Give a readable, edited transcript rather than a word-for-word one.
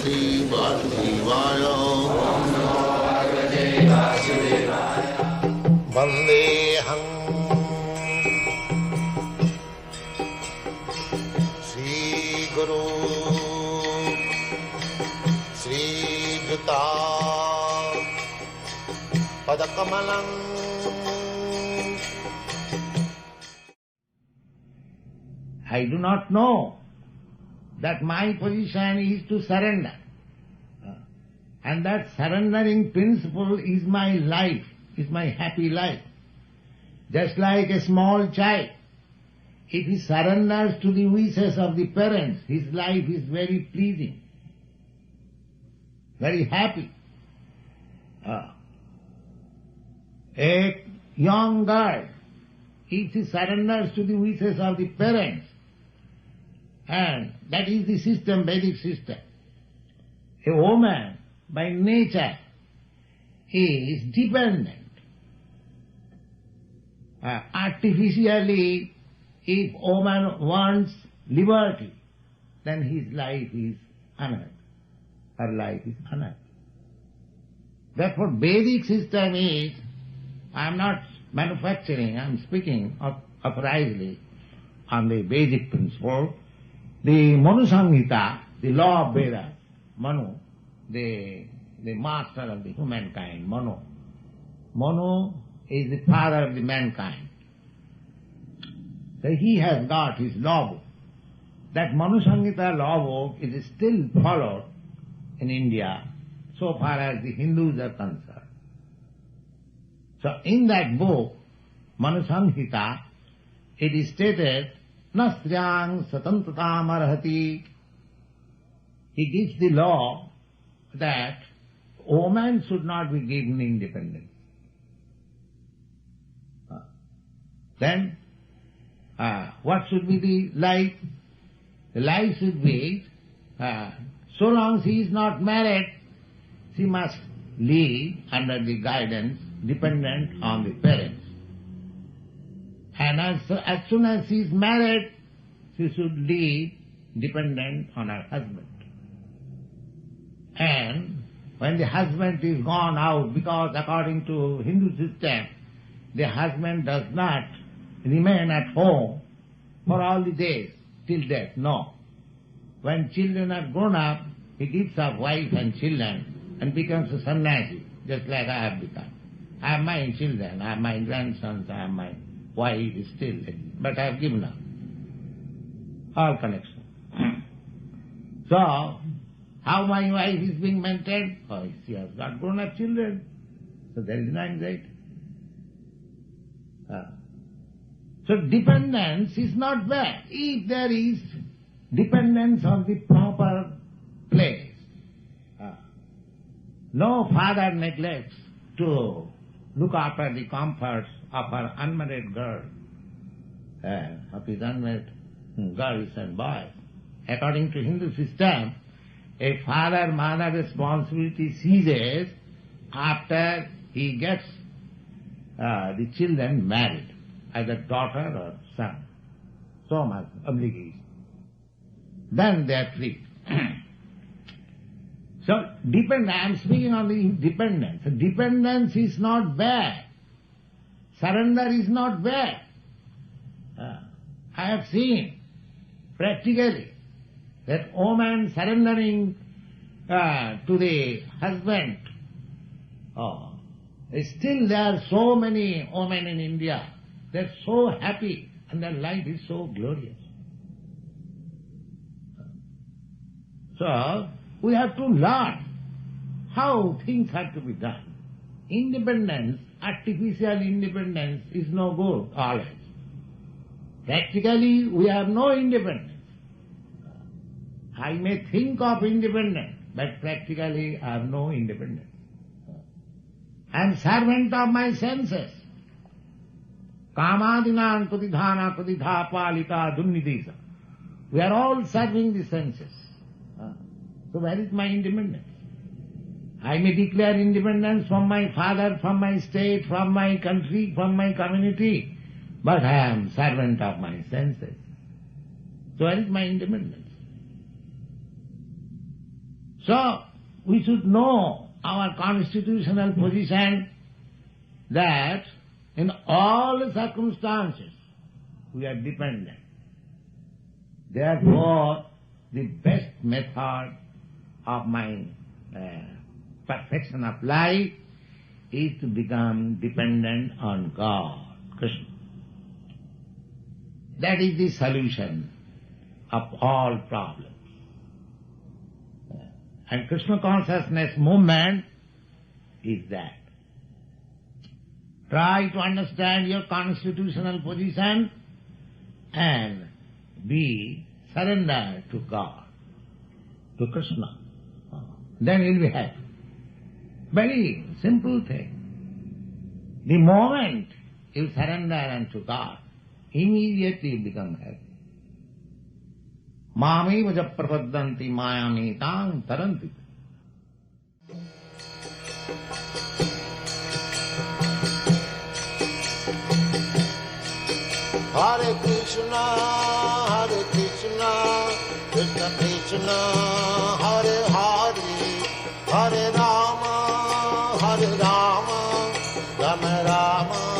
Parvati Vasudevaya. Vandeham Sri Guru Sri Juta Padakamalam. I do not know that my position is to surrender. And that surrendering principle is my life, is my happy life. Just like a small child, if he surrenders to the wishes of the parents, his life is very pleasing, very happy. A young girl, if she surrenders to the wishes of the parents, and that is the system, Vedic system. A woman, by nature, is dependent. Artificially, if woman wants liberty, then his life is unhappy. Her life is unhappy. Therefore, Vedic system is, I am not manufacturing, I am speaking uprightly on the Vedic principle. The Manu Samhita, the law of Vedas, Manu, the master of the humankind, Manu. Manu is the father of the mankind. So he has got his law book. That Manu Samhita law book is still followed in India so far as the Hindus are concerned. So in that book, Manu Samhita, it is stated, Nastyang satantatam arhati. He gives the law that woman should not be given independence. Then, what should be the life? The life should be, so long she is not married, she must live under the guidance dependent on the parents. And as soon as she is married, she should live dependent on her husband. And when the husband is gone out, because according to Hindu system, the husband does not remain at home for all the days till death. No. When children are grown up, he gives up wife and children and becomes a sannyasi, just like I have become. I have my children, I have my grandsons, I have my wife still, but I have given up all connection. So, how my wife is being maintained? Oh, she has got grown up children, so there is no anxiety. So dependence is not bad if there is dependence on the proper place. No father neglects to look after the comforts of her unmarried girl, of his unmarried girls and boys. According to Hindu system, a father-mother responsibility ceases after he gets the children married, either daughter or son. So much obligation. Then they are free. So, I am speaking on the dependence. Dependence is not bad. Surrender is not bad. I have seen practically that woman surrendering to the husband. Still there are so many women in India. They are so happy and their life is so glorious. So, we have to learn how things have to be done. Independence, artificial independence is no good always. Practically, we have no independence. I may think of independence, but practically I have no independence. I am servant of my senses. Kamadinam pradidhana pradidha palika dunnidisa. We are all serving the senses. So where is my independence? I may declare independence from my father, from my state, from my country, from my community, but I am servant of my senses. So where is my independence? So, we should know our constitutional position that in all circumstances we are dependent. Therefore, the best method of my perfection of life is to become dependent on God, Krishna. That is the solution of all problems. And Krishna consciousness movement is that. Try to understand your constitutional position and be surrendered to God, to Krishna. Then you'll be happy. Very simple thing. The moment you surrender unto God, immediately you become happy. Mami vaja prapaddanti mayami tang taranti. Hare Krishna, Krishna Krishna, Hare Hare, Hare Rama, Rama Rama.